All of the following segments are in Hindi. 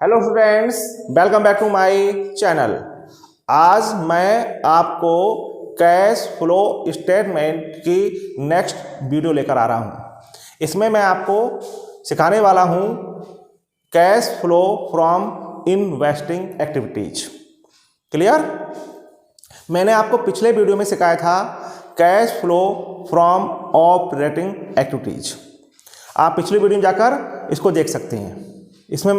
Hello students, welcome back to my channel. आज मैं आपको कैश फ्लो स्टेटमेंट की नेक्स्ट वीडियो लेकर आ रहा हूं। इसमें मैं आपको सिखाने वाला हूं cash flow from investing activities. Clear? मैंने आपको पिछले वीडियो में सिखाया था cash flow from operating activities. आप पिछले वीडियो में जाकर इसको देख सकते हैं। इसमें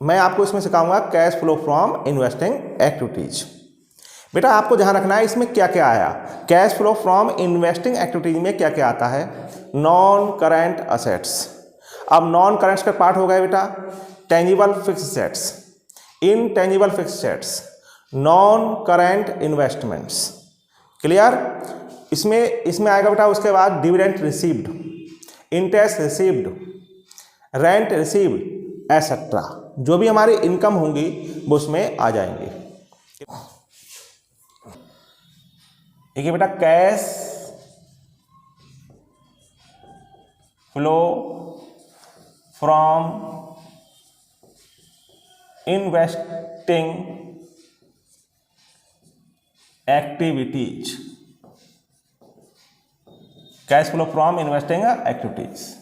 मैं आपको इसमें सिखाऊंगा cash flow from investing activities. बेटा आपको ध्यान रखना है इसमें क्या क्या आया। Cash flow from investing activities में क्या क्या आता है? Non current assets. अब नॉन करेंट्स का पार्ट हो गया बेटा tangible fix assets, intangible fix assets, non current investments. Clear? इसमें आएगा बेटा उसके बाद dividend received, interest received, rent received etcetera. जो भी हमारी इनकम होंगी वो उसमें आ जाएंगे। देखिए बेटा cash flow from investing activities, cash flow from investing activities.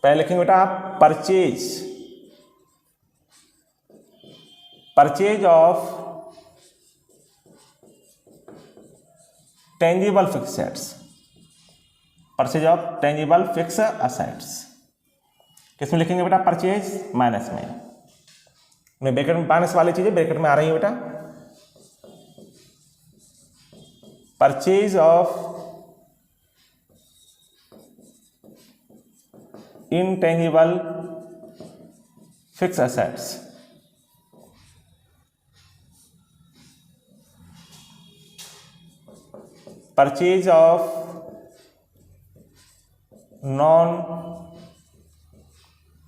पहले लिखेंगे बेटा आप purchase of tangible fix assets, purchase of tangible fix assets. किसमें लिखेंगे बेटा? परचेज माइनस में ब्रैकेट में माइनस वाली चीजें ब्रैकेट में आ रही है बेटा। Purchase of intangible fixed assets, purchase of non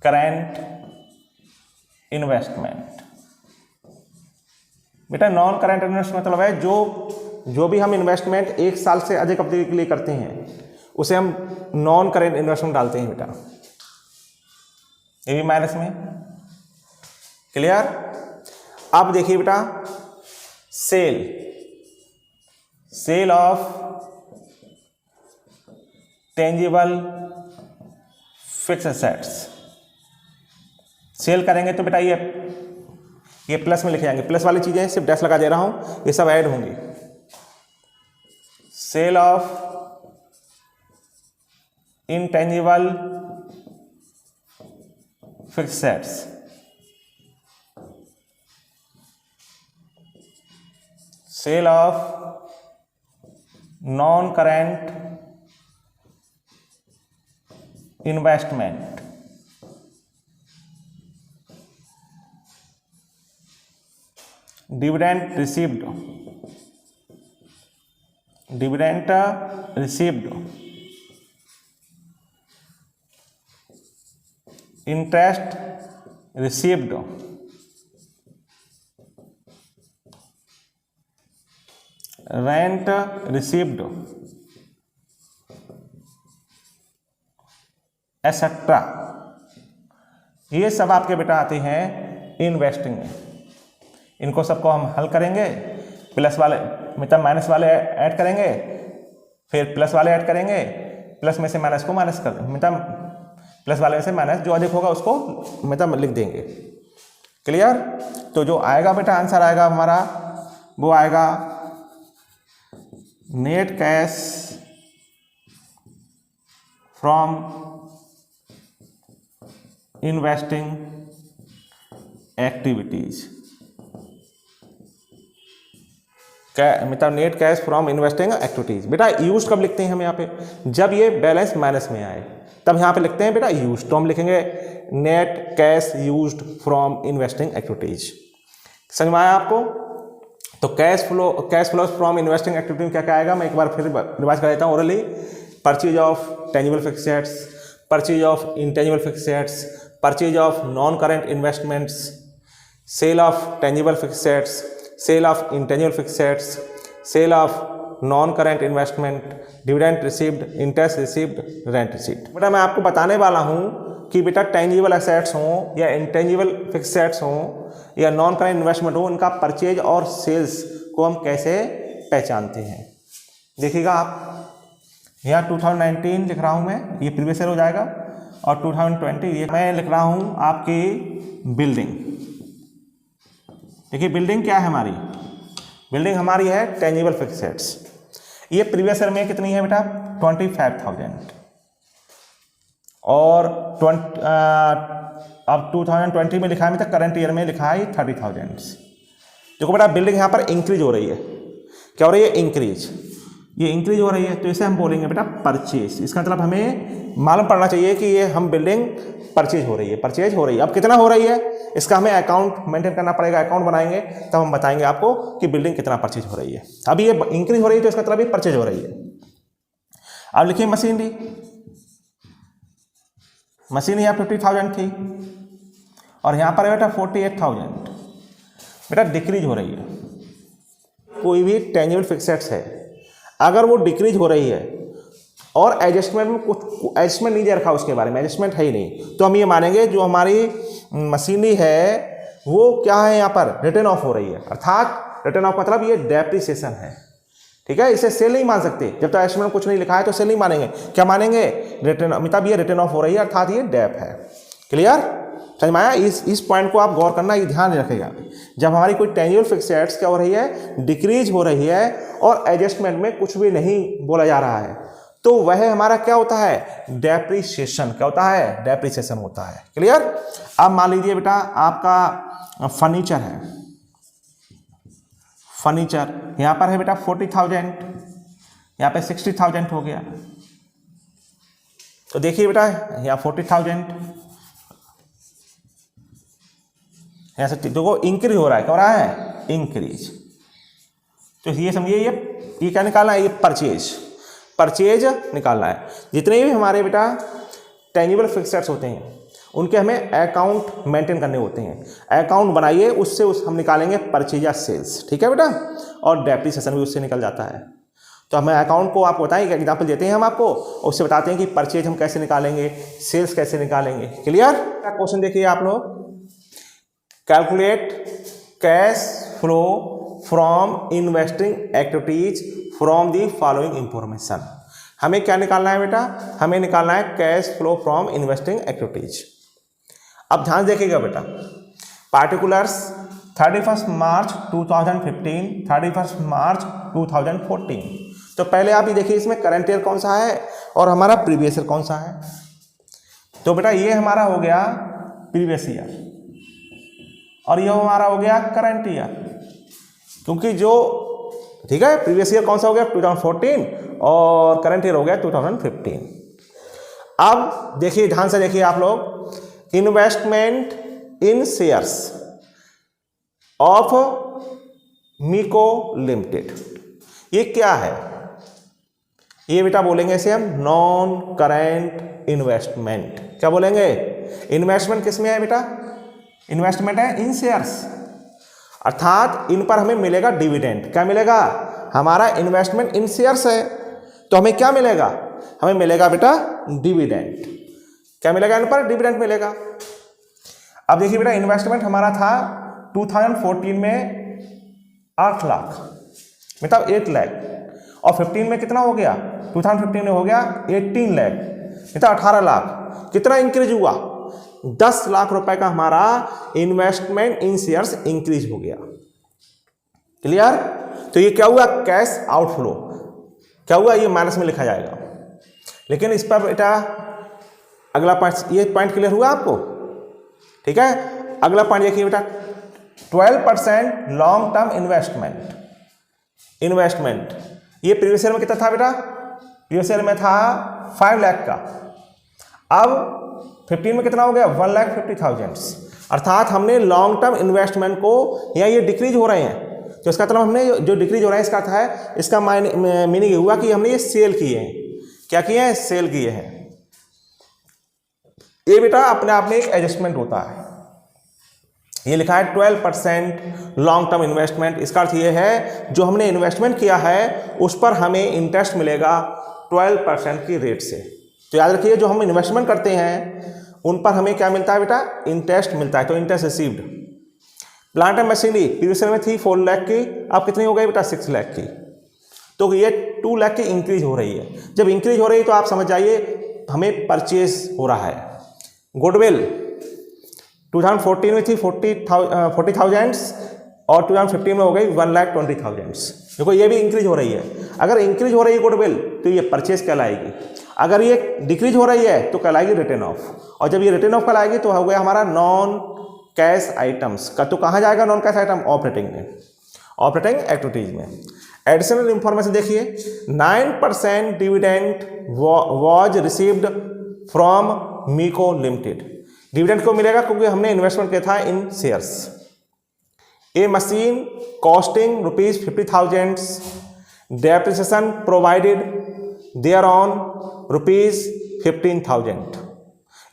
current investment। बेटा नॉन करेंट इन्वेस्टमेंट मतलब है जो भी हम इन्वेस्टमेंट एक साल से अधिक अवधि के लिए करते हैं उसे हम नॉन करेंट इन्वेस्टमेंट डालते हैं बेटा। ये भी माइनस में। क्लियर? अब देखिए बेटा sale of tangible fix assets. Sale करेंगे तो बेटा ये प्लस में लिखे जाएंगे। प्लस वाली चीजें सिर्फ डैश लगा दे रहा हूं, ये सब ऐड होंगी। Sale of intangible fixed assets, sale of non current investment, dividend received, interest received, rent received, etcetera. ये सब आपके बेटा आते हैं इन्वेस्टिंग में। इनको सबको हम हल करेंगे, प्लस वाले मतलब माइनस वाले ऐड करेंगे, फिर प्लस वाले ऐड करेंगे, प्लस में से माइनस को माइनस कर मतलब प्लस वाले में से माइनस जो अधिक होगा उसको मतलब लिख देंगे। क्लियर? तो जो आएगा बेटा आंसर आएगा हमारा वो आएगा net cash from investing activities, मतलब net cash from investing activities. बेटा यूज कब लिखते हैं हम यहाँ पे? जब ये बैलेंस माइनस में आए तब यहाँ पे लिखते हैं बेटा यूज। तो हम लिखेंगे net cash used from investing activities. समझ में आया आपको? तो cash flow from investing activity में क्या क्या आएगा मैं एक बार फिर रिवाइज कर देता हूँ orally. Purchase of tangible fix assets, purchase of intangible fix assets, purchase of non current investments, sale of tangible fix assets, sale of intangible fix assets, sale of non current investment, dividend received, interest received, rent received. बेटा मैं आपको बताने वाला हूँ कि बेटा टेंजिबल एसेट्स हों या इंटेंजिबल फिक्स्ड एसेट्स हों या नॉन करेंट इन्वेस्टमेंट हो, उनका परचेज और सेल्स को हम कैसे पहचानते हैं। देखिएगा आप यहाँ 2019 लिख रहा हूँ मैं, ये प्रीवियस ईयर हो जाएगा, और 2020 ये मैं लिख रहा हूँ आपकी बिल्डिंग। देखिए बिल्डिंग क्या है हमारी, बिल्डिंग हमारी है टेंजिबल फिक्स्ड एसेट्स। ये प्रीवियस ईयर में कितनी है बेटा 25,000, और अब 2020 में लिखा है, तक करंट ईयर में लिखा है 30,000। देखो बेटा बिल्डिंग यहाँ पर इंक्रीज हो रही है, क्या हो रही है, इंक्रीज, ये इंक्रीज हो रही है, तो इसे हम बोलेंगे बेटा परचेज। इसका मतलब हमें मालूम पड़ना चाहिए कि ये हम बिल्डिंग परचेज हो रही है, परचेज हो रही है। अब कितना हो रही है, इसका हमें अकाउंट मेंटेन करना पड़ेगा, अकाउंट बनाएंगे तब हम बताएंगे आपको कि बिल्डिंग कितना परचेज हो रही है। अभी ये इंक्रीज हो रही है तो इसका मतलब ये परचेज हो रही है। अब लिखिए मशीनरी, मशीन यहाँ 50,000 थी और यहाँ पर बेटा 48,000, बेटा डिक्रीज हो रही है। कोई भी टेंजिबल फिक्स्ड एसेट्स है अगर वो डिक्रीज हो रही है और एडजस्टमेंट में कुछ एडजस्टमेंट नहीं दे रखा, उसके बारे में एडजस्टमेंट है ही नहीं, तो हम ये मानेंगे जो हमारी मशीनरी है वो क्या है, यहाँ पर रिटर्न ऑफ हो रही है। अर्थात रिटर्न ऑफ मतलब ये डेप्रिसिएशन है, ठीक है। इसे सेल नहीं मान सकते, जब तक एडजस्टमेंट में कुछ नहीं लिखा है तो सेल नहीं मानेंगे। क्या मानेंगे, रिटर्न, मतलब ये रिटर्न ऑफ हो रही है, अर्थात ये डेप है। क्लियर, समझ में आया। इस पॉइंट को आप गौर करना, ये ध्यान रखेगा। जब हमारी कोई टेंजिबल फिक्स्ड एसेट्स क्या हो रही है, डिक्रीज हो रही है और एडजस्टमेंट में कुछ भी नहीं बोला जा रहा है, तो वह हमारा क्या होता है, डेप्रिसिएशन। क्या होता है, डेप्रिसिएशन होता है। क्लियर। अब मान लीजिए बेटा आपका फर्नीचर है, फर्नीचर यहाँ पर है बेटा 40,000, यहाँ पे 60,000 हो गया। तो देखिए बेटा यहाँ 40,000, यहाँ से देखो इंक्रीज हो रहा है, क्या हो रहा है, इंक्रीज। तो ये समझिए ये क्या निकालना है, ये परचेज, परचेज निकालना है। जितने भी हमारे बेटा टेंजिबल फिक्स्ड एसेट्स होते हैं उनके हमें अकाउंट मेंटेन करने होते हैं। अकाउंट बनाइए, उससे हम निकालेंगे परचेज या सेल्स, ठीक है बेटा, और डेप्रिसिएशन भी उससे निकल जाता है। तो हमें अकाउंट को आपको बताएंगे, एग्जाम्पल देते हैं हम आपको, उससे बताते हैं कि परचेज हम कैसे निकालेंगे, सेल्स कैसे निकालेंगे। क्लियर। क्वेश्चन देखिए आप लोग, calculate cash flow from investing activities from the following information. हमें क्या निकालना है बेटा, हमें निकालना है cash flow from investing activities. अब ध्यान देखिएगा बेटा, पार्टिकुलर्स 31 मार्च 2015, 31 मार्च 2014। तो पहले आप ये देखिए इसमें करंट ईयर कौन सा है और हमारा प्रीवियस ईयर कौन सा है। तो बेटा ये हमारा हो गया प्रीवियस ईयर और ये हमारा हो गया करंट ईयर, क्योंकि जो, ठीक है, प्रीवियस ईयर कौन सा हो गया 2014 और करंट ईयर हो गया 2015। अब देखिए ध्यान से देखिए आप लोग, investment in shares of मीको limited, ये क्या है, ये बेटा बोलेंगे इसे हम नॉन करेंट इन्वेस्टमेंट। क्या बोलेंगे, इन्वेस्टमेंट किस में है बेटा, इन्वेस्टमेंट है इन शेयर्स, अर्थात इन पर हमें मिलेगा डिविडेंड। क्या मिलेगा, हमारा इन्वेस्टमेंट इन शेयर्स है तो हमें क्या मिलेगा, हमें मिलेगा बेटा डिविडेंड। क्या मिलेगा, इन पर डिविडेंड मिलेगा। अब देखिए बेटा इन्वेस्टमेंट हमारा था 2014 में 8 लाख, मतलब 8 लाख, और 15 में कितना हो गया, 2015 में हो गया 18 लाख, मतलब 18 लाख। कितना इंक्रीज हुआ, 10 लाख रुपए का हमारा इन्वेस्टमेंट इन शेयर्स इंक्रीज हो गया। क्लियर। तो ये क्या हुआ, कैश आउटफ्लो, क्या हुआ, ये माइनस में लिखा जाएगा। लेकिन इस पर बेटा अगला पॉइंट, ये पॉइंट क्लियर हुआ आपको, ठीक है। अगला पॉइंट देखिए बेटा, 12% लॉन्ग टर्म इन्वेस्टमेंट, इन्वेस्टमेंट ये प्रीवियस ईयर में कितना था बेटा, प्रीवियस ईयर में था 5 लाख का, अब 15 में कितना हो गया 1,50,000। अर्थात हमने लॉन्ग टर्म इन्वेस्टमेंट को, या ये डिक्रीज हो रहे हैं, तो इसका मतलब हमने जो डिक्रीज हो रहा है इसका अर्थ है, इसका मीनिंग ये हुआ कि हमने ये सेल किए हैं। क्या किए हैं, सेल किए हैं। ये बेटा अपने आप में एक एडजस्टमेंट होता है, ये लिखा है 12% लॉन्ग टर्म इन्वेस्टमेंट। इसका अर्थ ये है जो हमने इन्वेस्टमेंट किया है उस पर हमें इंटरेस्ट मिलेगा 12% की रेट से। तो याद रखिए जो हम इन्वेस्टमेंट करते हैं उन पर हमें क्या मिलता है बेटा, इंटरेस्ट मिलता है। तो interest received. Plant and machinery previous में थी 4 लाख की, अब कितनी हो गई बेटा 6 लाख की। तो ये 2 लाख की इंक्रीज हो रही है। जब इंक्रीज हो रही है तो आप समझ जाइए हमें परचेज हो रहा है। गुडविल 2014 में थी 40,000 और 2015 में हो गई 1,20,000। देखो ये भी इंक्रीज हो रही है। अगर इंक्रीज हो रही है गुडविल तो ये परचेज कहलाएगी, अगर ये डिक्रीज हो रही है तो कहलाएगी रिटर्न ऑफ। और जब ये रिटर्न ऑफ कहलाएगी तो हो गया हमारा नॉन कैश आइटम्स का। तो कहाँ जाएगा नॉन कैश आइटम, ऑपरेटिंग में, ऑपरेटिंग एक्टिविटीज में। एडिशनल इंफॉर्मेशन देखिए 9% dividend was received from Mico limited. Dividend को मिलेगा क्योंकि हमने इन्वेस्टमेंट किया था in shares. A machine costing ₹50,000, depreciation provided thereon ₹15,000।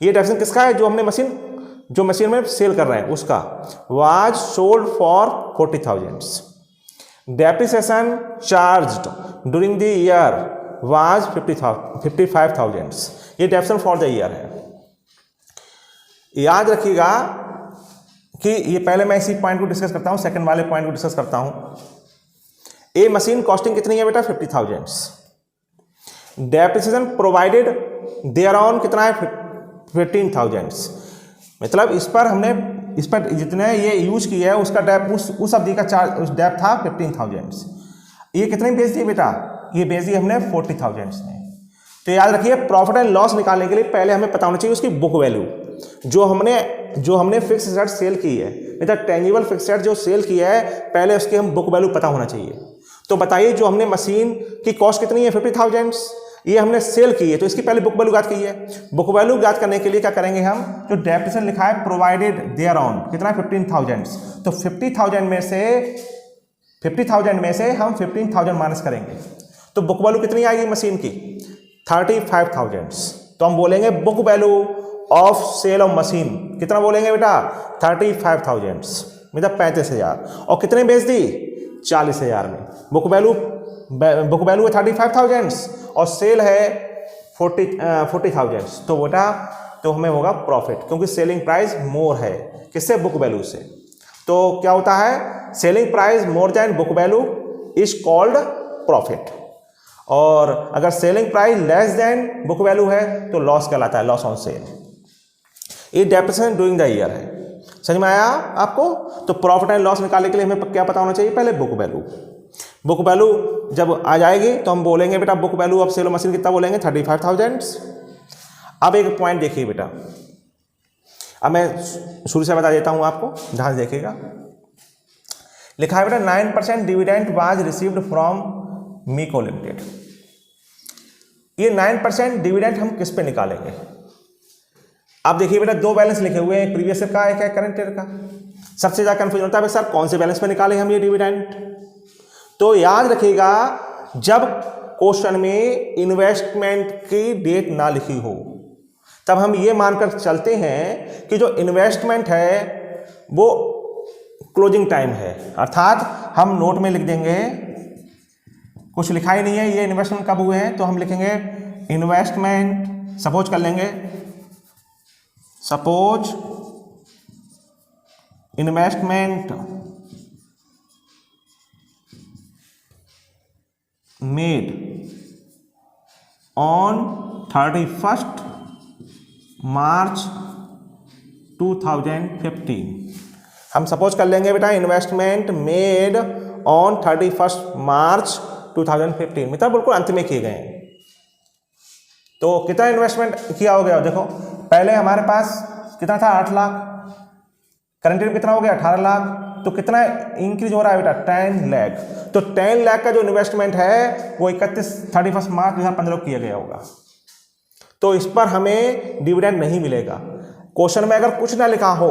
ये डेप्रिसिएशन किसका है, जो हमने मशीन में सेल कर रहे हैं उसका। Was sold for 40,000। Depreciation charged during the year was 55,000। ये डेप्रिसिएशन फॉर द ईयर है। याद रखिएगा कि ये पहले मैं इसी पॉइंट को डिस्कस करता हूं, सेकंड वाले पॉइंट को डिस्कस करता हूं। ए मशीन कॉस्टिंग कितनी है बेटा 50,000। डेप्रिसिएशन प्रोवाइडेड देयर ऑन कितना है 15,000। मतलब इस पर जितने ये यूज किया है उसका डेप उस अवधि का चार्ज उस डेप था 15,000। ये कितने बेच दिए बेटा, ये बेच दिए हमने 40,000 में। तो याद रखिए प्रॉफिट एंड लॉस निकालने के लिए पहले हमें पता होना चाहिए उसकी बुक वैल्यू, जो हमने फिक्स एसेट सेल की है, मतलब टेंजिबल फिक्स एसेट जो सेल किया है पहले उसकी हम बुक वैल्यू पता होना चाहिए। तो बताइए जो हमने मशीन की कॉस्ट कितनी है 50,000, ये हमने सेल की है तो इसकी पहले बुक वैल्यू ज्ञात की है। बुक वैल्यू ज्ञात करने के लिए क्या करेंगे हम, जो डेप्रिसिएशन लिखा है प्रोवाइडेड देयर ऑन कितना 15,000, तो 50,000 में से हम 15,000 माइनस करेंगे तो बुक वैल्यू कितनी आएगी मशीन की 35,000। तो हम बोलेंगे book value of sale of machine कितना बोलेंगे बेटा 35,000 मतलब 35,000। और कितने बेच दी 40,000 में। बुक वैल्यू है 35,000 और सेल है 40,000। तो बेटा तो हमें होगा प्रॉफिट, क्योंकि सेलिंग प्राइस मोर है किससे, बुक वैल्यू से। तो क्या होता है, selling price more than book value is called profit. और अगर selling price less than book value है तो लॉस कहलाता है, लॉस ऑन सेल। ये डेप्रिसिएशन ड्यूरिंग द ईयर है। समझ में आया आपको। तो प्रॉफिट एंड लॉस निकालने के लिए हमें क्या पता होना चाहिए, पहले बुक वैल्यू। बुक वैल्यू जब आ जाएगी तो हम बोलेंगे बेटा book value of sale of machine कितना बोलेंगे 35,000। अब एक पॉइंट देखिए बेटा, अब मैं शुरू से बता देता हूं आपको, ध्यान से देखिएगा। लिखा है बेटा 9% dividend was received from Mico limited. ये 9% डिविडेंड हम किस पे निकालेंगे। अब देखिए बेटा दो बैलेंस लिखे हुए हैं, एक प्रीवियस ईयर का एक है करंट ईयर का। सबसे ज्यादा कंफ्यूजन होता है सर कौन से बैलेंस पे निकालें हम ये डिविडेंड। तो याद रखिएगा जब क्वेश्चन में इन्वेस्टमेंट की डेट ना लिखी हो तब हम ये मानकर चलते हैं कि जो इन्वेस्टमेंट है वो क्लोजिंग टाइम है, अर्थात हम नोट में लिख देंगे, कुछ लिखा ही नहीं है ये इन्वेस्टमेंट कब हुए हैं, तो हम लिखेंगे इन्वेस्टमेंट, सपोज कर लेंगे, सपोज इन्वेस्टमेंट मेड ऑन 31 मार्च 2015। हम सपोज कर लेंगे बेटा इन्वेस्टमेंट मेड ऑन 31 मार्च 2015, मतलब बिल्कुल अंत में किए गए हैं। तो कितना इन्वेस्टमेंट किया हो गया, देखो पहले हमारे पास कितना था 8 लाख, करंट ईयर कितना हो गया 18 लाख, तो कितना इंक्रीज हो रहा है बेटा 10 लाख। तो 10 लाख का जो इन्वेस्टमेंट है वो 31 मार्च 2015 को किया गया होगा। तो इस पर हमें डिविडेंड नहीं मिलेगा। क्वेश्चन में अगर कुछ ना लिखा हो,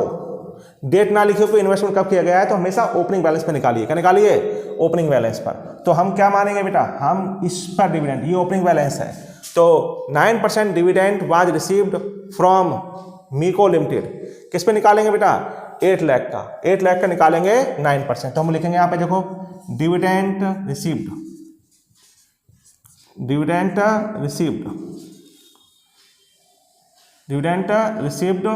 डेट ना लिखी हो कि इन्वेस्टमेंट कब किया गया है, तो हमेशा ओपनिंग बैलेंस पर निकालिए। क्या निकालिए, ओपनिंग बैलेंस पर। तो हम क्या मानेंगे बेटा, हम इस पर डिविडेंड, ये ओपनिंग बैलेंस है, तो 9% dividend was received from Mico limited, किस पे निकालेंगे बेटा 8 लाख का, 8 लाख का निकालेंगे 9%। तो हम लिखेंगे यहाँ पे देखो dividend received, dividend received, dividend received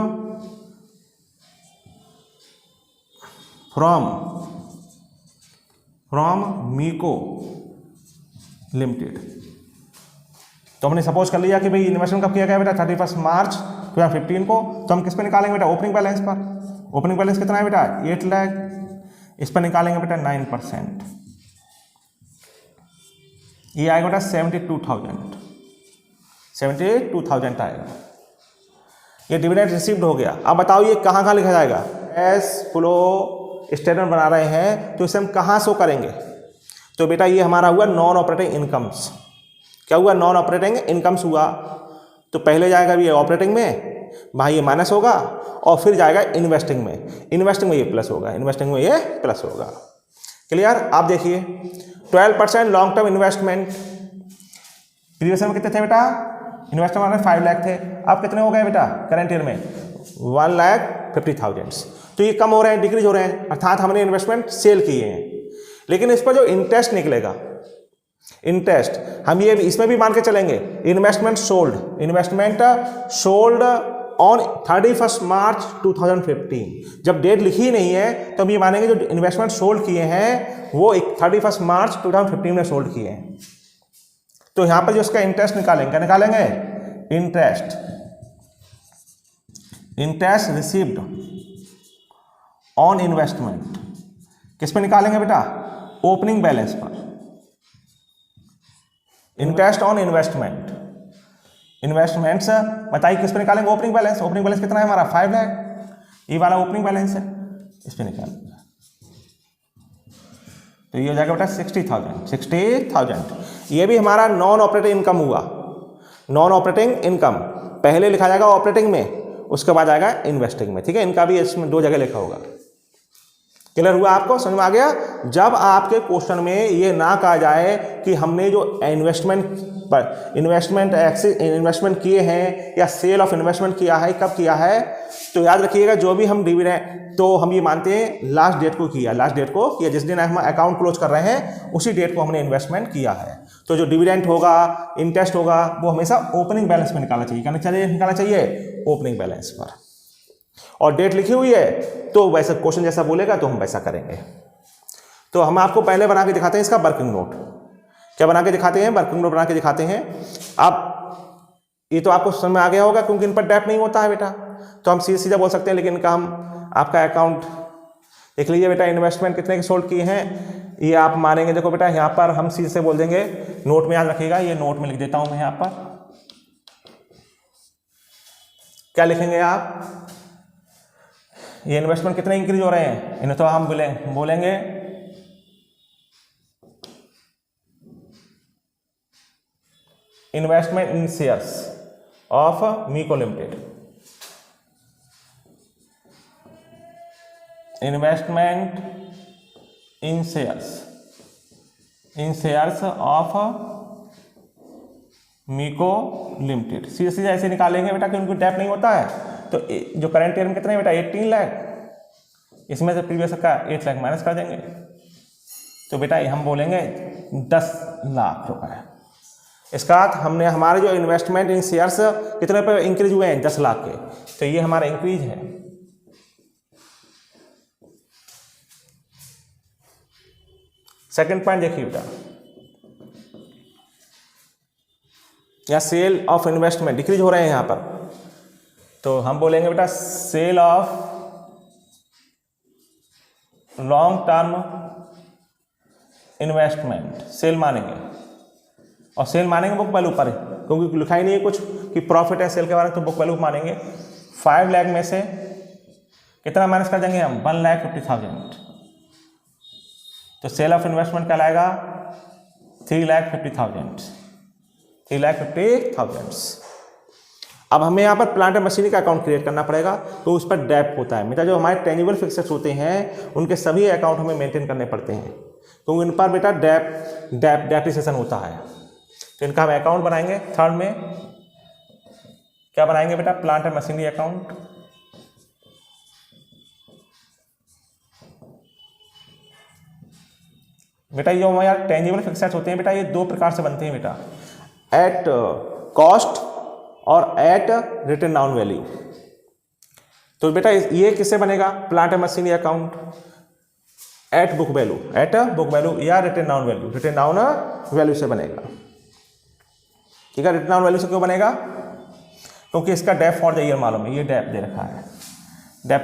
from Mico limited. तो हमने सपोज कर लिया कि भाई इन्वेस्टमेंट कब किया गया बेटा 31 मार्च 2015 को। तो हम किस पे निकालेंगे बेटा ओपनिंग बैलेंस पर। ओपनिंग बैलेंस कितना है बेटा 8 लाख, इस पर निकालेंगे बेटा 9%, ये आएगा बेटा 72,000, 72,000 आएगा। ये डिविडेंड रिसीव्ड हो गया। अब बताओ ये कहाँ कहाँ लिखा जाएगा। कैश फ्लो स्टेटमेंट बना रहे हैं तो इसे हम कहाँ शो करेंगे। तो बेटा ये हमारा हुआ नॉन ऑपरेटिंग इनकम्स। क्या हुआ नॉन ऑपरेटिंग इनकम्स हुआ। तो पहले जाएगा ये ऑपरेटिंग में, वहाँ ये माइनस होगा और फिर जाएगा इन्वेस्टिंग में। इन्वेस्टिंग में ये प्लस होगा, इन्वेस्टिंग में ये प्लस होगा। क्लियर। आप देखिए 12% लॉन्ग टर्म इन्वेस्टमेंट, प्रीवियस में कितने थे बेटा इन्वेस्टमेंट में 5 लाख थे, अब कितने हो गए बेटा करंट ईयर में 1,50,000। तो ये कम हो रहे हैं, डिक्रीज हो रहे हैं, अर्थात हमने इन्वेस्टमेंट सेल किए हैं। लेकिन इस पर जो इंटरेस्ट निकलेगा, इंटरेस्ट हम ये इसमें भी मान के चलेंगे investment sold, investment sold on 31 मार्च 2015। जब डेट लिखी ही नहीं है तो हम ये मानेंगे जो इन्वेस्टमेंट सोल्ड किए हैं वो 31 मार्च 2015 में सोल्ड किए हैं। तो यहां पर जो इसका इंटरेस्ट निकालेंगे, क्या निकालेंगे interest, interest received on investment. किस पे निकालेंगे बेटा ओपनिंग बैलेंस पर। इंटरेस्ट ऑन इन्वेस्टमेंट, इन्वेस्टमेंट्स बताइए किस पे निकालेंगे ओपनिंग बैलेंस। ओपनिंग बैलेंस कितना है हमारा 5 लाख, ये वाला ओपनिंग बैलेंस है, इस पे निकालेंगे। तो ये हो जाएगा बेटा 60,000, 60,000। ये भी हमारा नॉन ऑपरेटिंग इनकम हुआ। नॉन ऑपरेटिंग इनकम पहले लिखा जाएगा ऑपरेटिंग में, उसके बाद आएगा इन्वेस्टिंग में। ठीक है, इनका भी इसमें 2 जगह लिखा होगा। क्लियर हुआ आपको, समझ में आ गया। जब आपके क्वेश्चन में ये ना कहा जाए कि हमने जो इन्वेस्टमेंट किए हैं या सेल ऑफ इन्वेस्टमेंट किया है, कब किया है, तो याद रखिएगा जो भी हम डिविडेंड, तो हम ये मानते हैं लास्ट डेट को किया, लास्ट डेट को किया, जिस दिन हम अकाउंट क्लोज कर रहे हैं उसी डेट को हमने इन्वेस्टमेंट किया है। तो जो डिविडेंड होगा, इंटरेस्ट होगा, वो हमेशा ओपनिंग बैलेंस में निकालना चाहिए, ओपनिंग बैलेंस पर। और डेट लिखी हुई है तो वैसे क्वेश्चन जैसा बोलेगा तो हम वैसा करेंगे। तो हम आपको पहले बना के दिखाते हैं इसका वर्किंग नोट। क्या बना के दिखाते हैं, वर्किंग नोट बना के दिखाते हैं। अब ये तो आपको समझ में आ गया होगा क्योंकि इन पर डेट नहीं होता है बेटा, तो हम सीधा बोल सकते हैं। लेकिन इनका हम आपका अकाउंट देख लीजिए बेटा, इन्वेस्टमेंट कितने के सोल्ड किए हैं ये आप मानेंगे। देखो बेटा यहाँ पर हम सीधे से बोल देंगे, नोट में याद रखिएगा, ये नोट में लिख देता हूं मैं। यहाँ पर क्या लिखेंगे आप, ये इन्वेस्टमेंट कितने इंक्रीज हो रहे हैं, इन्हें तो हम बोलेंगे investment in shares of मीको limited, investment in shares of मीको limited. सीधे सीधे ऐसे निकालेंगे बेटा कि उनको टैप नहीं होता है। तो जो करंट ईयर में कितने बेटा 18 लाख, इसमें से प्रीवियस का 8 लाख माइनस कर देंगे, तो बेटा हम बोलेंगे 10 लाख रुपए। इसका अर्थ हमने हमारे जो इन्वेस्टमेंट इन शेयर्स कितने पे इंक्रीज हुए हैं 10 लाख के, तो ये हमारा इंक्रीज है। सेकंड पॉइंट देखिए बेटा, या सेल ऑफ इन्वेस्टमेंट डिक्रीज हो रहे हैं यहाँ पर, तो हम बोलेंगे बेटा sale of long term investment, sale मानेंगे। और सेल मानेंगे बुक वैल्यू पर, क्योंकि लिखा ही नहीं है कुछ कि प्रॉफिट है सेल के बारे में, तो बुक वैल्यू मानेंगे। 5 लाख में से कितना माइनस कर देंगे हम 1,50,000, तो सेल ऑफ इन्वेस्टमेंट कहलाएगा 3,50,000, 3,50,000। अब हमें यहाँ पर प्लांट एंड मशीनरी का अकाउंट क्रिएट करना पड़ेगा, तो उस पर डेप होता है बेटा। जो हमारे टेंजिबल फिक्सेस होते हैं उनके सभी अकाउंट हमें मेंटेन करने पड़ते हैं, तो इन पर बेटा डेप्रिसिएशन होता है। तो इनका हम अकाउंट बनाएंगे। थर्ड में क्या बनाएंगे बेटा, प्लांट एंड मशीनरी अकाउंट। बेटा ये हमारे टेंजिबल फिक्स्ड एसेट्स होते हैं बेटा, ये दो प्रकार से बनते हैं बेटा, at cost or at written down value. तो बेटा ये किससे बनेगा, plant and machinery account at book value, at book value या written down value, written down value से बनेगा। ठीक है, रिटन डाउन वैल्यू से क्यों बनेगा, क्योंकि इसका डेप फॉर द ईयर मालूम है, ये डेप दे रखा है, डेप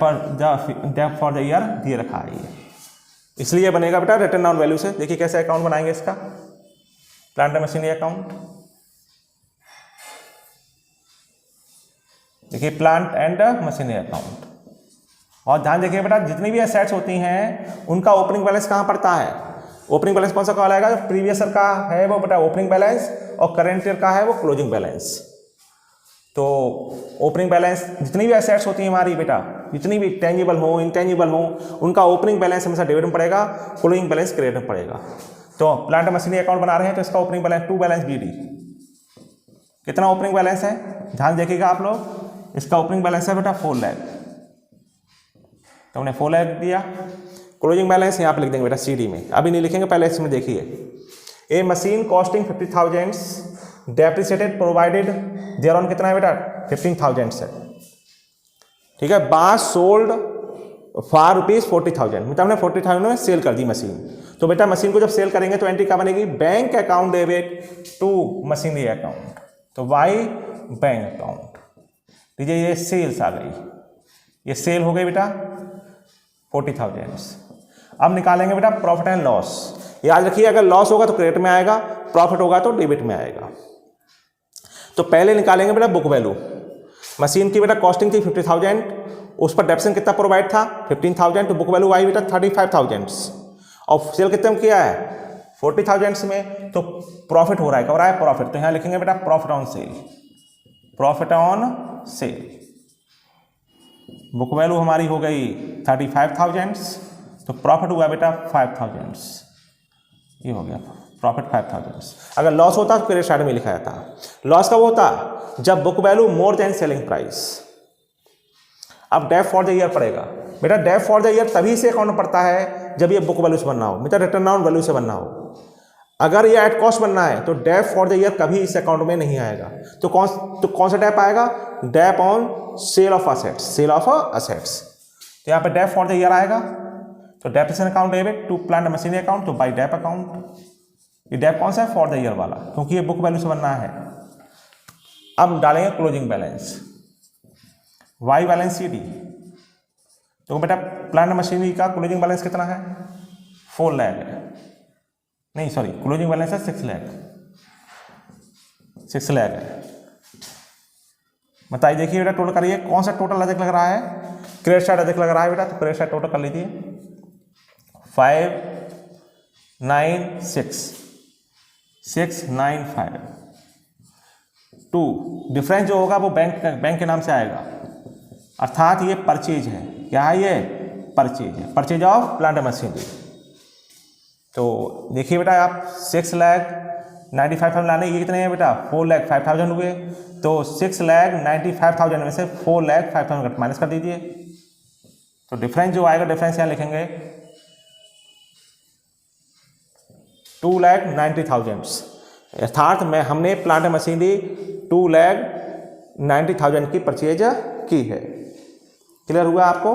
फॉर द ईयर दे रखा है ये, इसलिए बनेगा बेटा रिटन डाउन वैल्यू से। देखिए कैसे अकाउंट बनाएंगे इसका, प्लांट एंड मशीनरी अकाउंट, देखिए प्लांट एंड मशीनरी अकाउंट। और ध्यान देखिए बेटा, जितनी भी एसेट्स होती हैं उनका ओपनिंग बैलेंस कहाँ पड़ता है, ओपनिंग बैलेंस कौन सा कहलाएगा, जो प्रीवियस ईयर का है वो बेटा ओपनिंग बैलेंस, और करंट ईयर का है वो क्लोजिंग बैलेंस। तो ओपनिंग बैलेंस, जितनी भी एसेट्स होती हैं हमारी बेटा, जितनी भी टेंजिबल हो इंटेंजिबल हो, उनका ओपनिंग बैलेंस हमेशा डेबिट में पड़ेगा, क्लोजिंग बैलेंस क्रेडिट में पड़ेगा। तो प्लांट मशीनरी अकाउंट बना रहे हैं तो इसका opening balance to balance BD, कितना ओपनिंग बैलेंस है, ध्यान देखिएगा आप लोग, इसका ओपनिंग बैलेंस है बेटा 4 लाख, तो हमने 4 लाख दिया। क्लोजिंग बैलेंस यहाँ पे लिख देंगे बेटा CD में, अभी नहीं लिखेंगे, पहले इसमें देखिए, A machine costing 50,000 depreciated provided thereon कितना है बेटा 15,000 है। ठीक है, बास सोल्ड फॉर ₹40,000, मतलब हमने 40,000 में सेल कर दी मशीन। तो बेटा मशीन को जब सेल करेंगे तो एंट्री क्या बनेगी, bank account debit to machinery account, तो वाई बैंक अकाउंट। लीजिए ये सेल्स आ गई, ये सेल हो गई बेटा 40,000। अब निकालेंगे बेटा प्रॉफिट एंड लॉस। याद रखिए, अगर लॉस होगा तो क्रेडिट में आएगा, प्रॉफिट होगा तो डेबिट में आएगा। तो पहले निकालेंगे बेटा बुक वैल्यू, मशीन की बेटा कॉस्टिंग थी 50,000, उस पर डेप्शन कितना प्रोवाइड था 15,000, तो बुक वैल्यू आई बेटा 35,000, और सेल कितने में किया है 40,000 में, तो प्रॉफिट हो रहा है, कब रहा है प्रॉफिट, तो यहाँ लिखेंगे बेटा profit on sale, profit on sale. Book value हमारी हो गई 35,000, तो प्रॉफिट हुआ बेटा 5,000, ये हो गया प्रॉफिट 5,000। अगर लॉस होता तो क्रेडिट साइड में लिखा जाता, लॉस कब होता, जब book value more than selling price. अब डेप फॉर द ईयर पड़ेगा बेटा, डेप फॉर द ईयर तभी से अकाउंट में पड़ता है जब ये बुक वैल्यू से बनना हो, बेटा रिटर्न डाउन वैल्यू से बनना हो। अगर ये एट कॉस्ट बनना है तो डेप फॉर द ईयर कभी इस अकाउंट में नहीं आएगा। तो कौन सा डेप आएगा, dep on sale of assets, sale of assets. तो यहाँ पे डेप फॉर द ईयर आएगा, तो depreciation account debit to plant machinery account, तो बाई डेप अकाउंट। ये डेप कौन सा है, फॉर द ईयर वाला, क्योंकि ये बुक वैल्यू से बनना है। अब डालेंगे closing balance, by balance CD। तो बेटा प्लांट मशीनरी का क्लोजिंग बैलेंस कितना है 4 लाख है, नहीं सॉरी क्लोजिंग बैलेंस है 6 लाख, 6 लाख है। बताइए, देखिए बेटा टोटल करिए, कौन सा टोटल अधिक लग रहा है, क्रेडिट साइड अधिक लग रहा है बेटा, तो क्रेडिट साइड टोटल कर लीजिए 596,695 टू डिफरेंस जो होगा वो बैंक के नाम से आएगा, अर्थात ये परचेज है, क्या है ये परचेज है, परचेज ऑफ प्लांट मशीनरी। तो देखिए बेटा आप 6,95,000 लाने, ये कितने हैं बेटा 4,05,000 हुए, तो 6,95,000 में से 4,05,000 माइनस कर दीजिए, तो डिफरेंस जो आएगा, डिफरेंस यहाँ लिखेंगे 2,90,000, अर्थात हमने प्लांट मशीनरी 2,90,000 की परचेज की है। क्लियर हुआ आपको।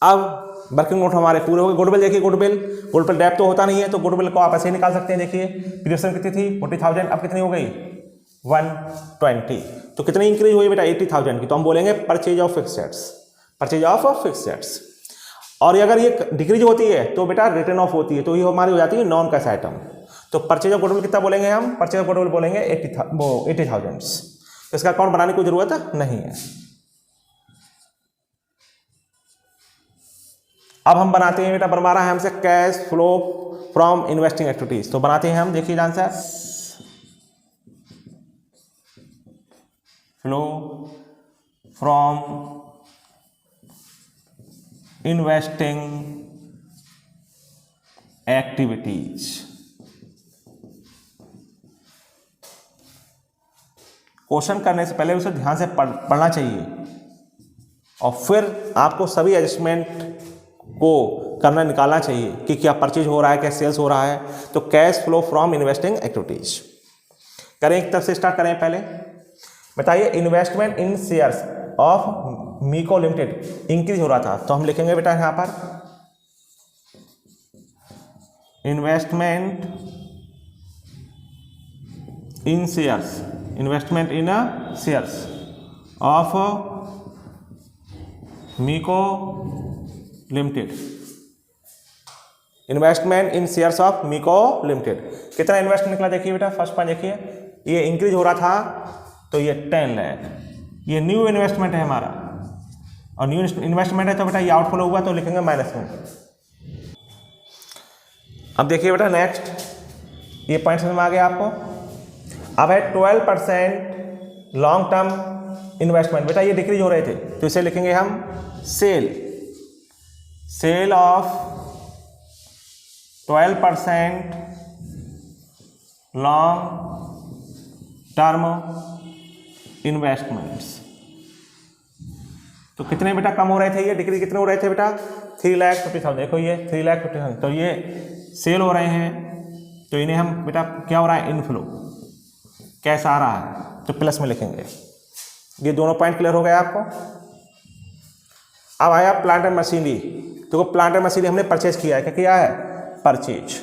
अब वर्किंग नोट हमारे पूरे हो गए। गुडविल देखिए, गुडविल डेप तो होता नहीं है, तो गुडविल को आप ऐसे ही निकाल सकते हैं। देखिए प्रीवियस कितनी थी 40,000, अब कितनी हो गई 120, तो कितनी इंक्रीज हुई बेटा 80,000 की, तो हम बोलेंगे purchase of fixed assets, purchase of fixed assets. और अगर ये डिक्रीज होती है तो बेटा रिटर्न ऑफ होती है, तो ये हमारी हो जाती है नॉन कैश आइटम। तो परचेज ऑफ गुडविल कितना बोलेंगे हम, परचेज ऑफ गुडविल बोलेंगे 80,000। तो इसका अकाउंट बनाने की जरूरत नहीं है। अब हम बनाते हैं बेटा, बनवा रहा है हमसे cash flow from investing activities, तो बनाते हैं हम, देखिए answer flow from investing activities. Question करने से पहले उसे ध्यान से पढ़ना चाहिए, और फिर आपको सभी एडजस्टमेंट को करना निकालना चाहिए कि क्या परचेज हो रहा है, क्या सेल्स हो रहा है। तो cash flow from investing activities करें, एक तरफ से स्टार्ट करें। पहले बताइए investment in shares of मीको limited increase हो रहा था, तो हम लिखेंगे बेटा यहाँ पर investment in shares, investment in shares of मीको limited, investment in shares of मीको limited. कितना इन्वेस्ट निकला देखिए बेटा, फर्स्ट पॉइंट देखिए, ये इंक्रीज हो रहा था तो ये 10 लाख, ये न्यू इन्वेस्टमेंट है हमारा, और न्यू इन्वेस्टमेंट है तो बेटा ये आउटफ्लो हुआ तो लिखेंगे माइनस में। अब देखिए बेटा नेक्स्ट, ये पॉइंट समझ में आ गया आपको। अब है 12% लॉन्ग टर्म इन्वेस्टमेंट, बेटा ये डिक्रीज हो रहे थे तो इसे लिखेंगे हम sale of 12% long term investments. तो कितने बेटा कम हो रहे थे, ये डिक्रीज कितने हो रहे थे बेटा, 3,50,000। देखो ये 3,50,000, तो ये सेल हो रहे हैं तो इन्हें हम बेटा क्या हो रहा है, इनफ्लो, कैश आ रहा है तो प्लस में लिखेंगे। ये दोनों पॉइंट क्लियर हो गया आपको। अब आया प्लांट एंड मशीनरी। देखो प्लांट एंड मशीनरी हमने परचेज किया है, क्या किया है, परचेज,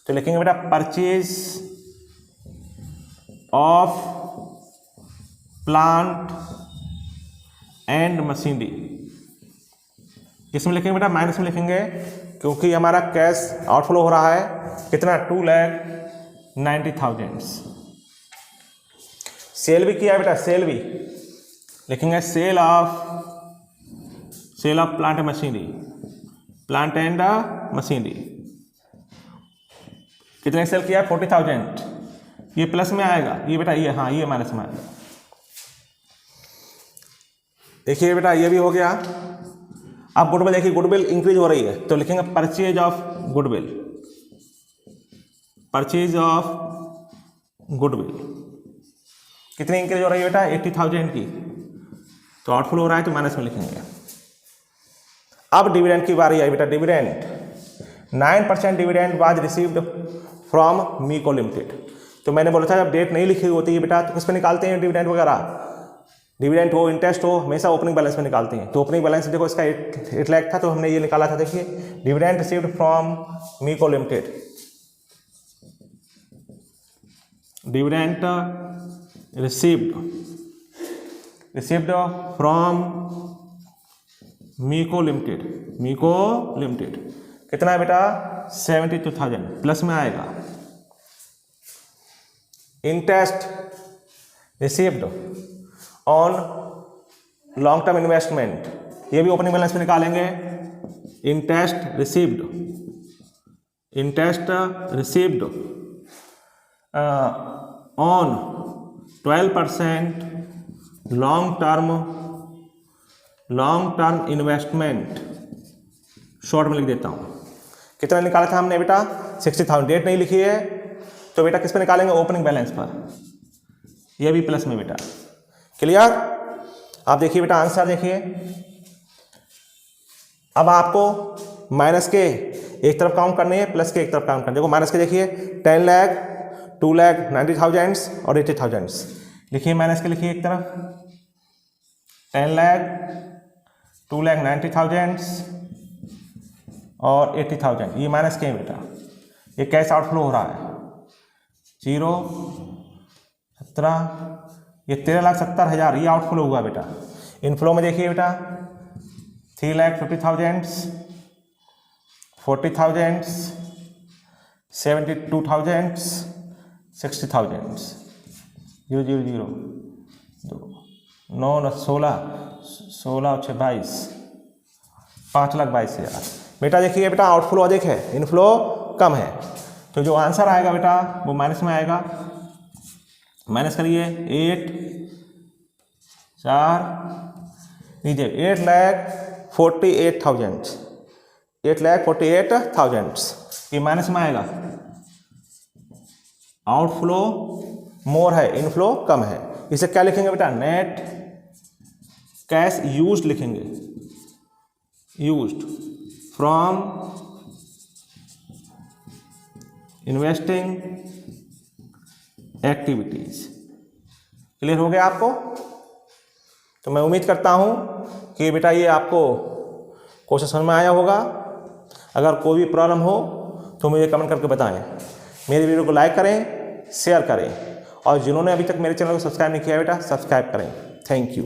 तो लिखेंगे बेटा purchase of plant and machinery. इसमें लिखेंगे बेटा माइनस में लिखेंगे क्योंकि हमारा कैश आउटफ्लो हो रहा है कितना, 2,90,000। सेल भी किया है बेटा, सेल भी लिखेंगे sale of plant and machinery, plant and machinery. कितने सेल किया है, 40,000। ये प्लस में आएगा, ये बेटा ये, हाँ ये माइनस में आएगा। देखिए बेटा ये भी हो गया। अब गुडविल देखिए, गुडविल इंक्रीज हो रही है तो लिखेंगे purchase of goodwill, purchase of goodwill. कितनी इंक्रीज हो रही है बेटा, 80,000 की, तो आउटफ्लो हो रहा है तो माइनस में लिखेंगे। अब डिविडेंड की बारी आई बेटा, dividend 9% dividend was received from Mico limited. तो मैंने बोला था जब डेट नहीं लिखी होती है बेटा तो किस पे निकालते हैं डिविडेंड वगैरह, डिविडेंड हो इंटरेस्ट हो हमेशा ओपनिंग बैलेंस में निकालते हैं। तो ओपनिंग बैलेंस देखो इसका 8 लाख था तो हमने ये निकाला था, देखिए dividend received from Mico limited, dividend received from Mico limited कितना है बेटा, 72,000, प्लस में आएगा। Interest received on long term investment, ये भी ओपनिंग बैलेंस में निकालेंगे। Interest received on 12% long term investment, short में लिख देता हूँ। कितना निकाला था हमने बेटा, 60,000। डेट नहीं लिखी है तो बेटा किस पे निकालेंगे, ओपनिंग बैलेंस पर, यह भी प्लस में बेटा। क्लियर। आप देखिए बेटा आंसर देखिए। अब आपको माइनस के एक तरफ काउंट करनी है, प्लस के एक तरफ काउंट करनी है। देखो माइनस के देखिए 10 लाख, 2,90,000 और 80,000। लिखिए माइनस के, लिखिए एक तरफ 10 लाख, 2,90,000 और 80,000, ये माइनस के हैं बेटा। ये कैश आउटफ्लो हो रहा है 0, 17, ये 13,70,000 ये आउटफ्लो हुआ बेटा। इनफ्लो में देखिए बेटा 3,50,000, 40,000, 72,000, 60,000, 0,0,0, 9, 16, 16 और 6, 22, 5,22,000 बेटा। देखिए बेटा आउटफ्लो अधिक है, इनफ्लो कम है, तो जो आंसर आएगा बेटा वो माइनस में आएगा। माइनस करिए 8, 4 लीजिए 8,48,000, 8,48,000 ये माइनस में आएगा। आउटफ्लो मोर है, इनफ्लो कम है। इसे क्या लिखेंगे बेटा, नेट कैश यूज्ड लिखेंगे, used from investing activities. Clear हो गया आपको? तो मैं उम्मीद करता हूं कि बेटा ये आपको क्वेश्चन समझ में आया होगा। अगर कोई भी प्रॉब्लम हो तो मुझे कमेंट करके बताएं। मेरे वीडियो को लाइक करें, शेयर करें, और जिन्होंने अभी तक मेरे चैनल को सब्सक्राइब नहीं किया बेटा सब्सक्राइब करें। Thank you.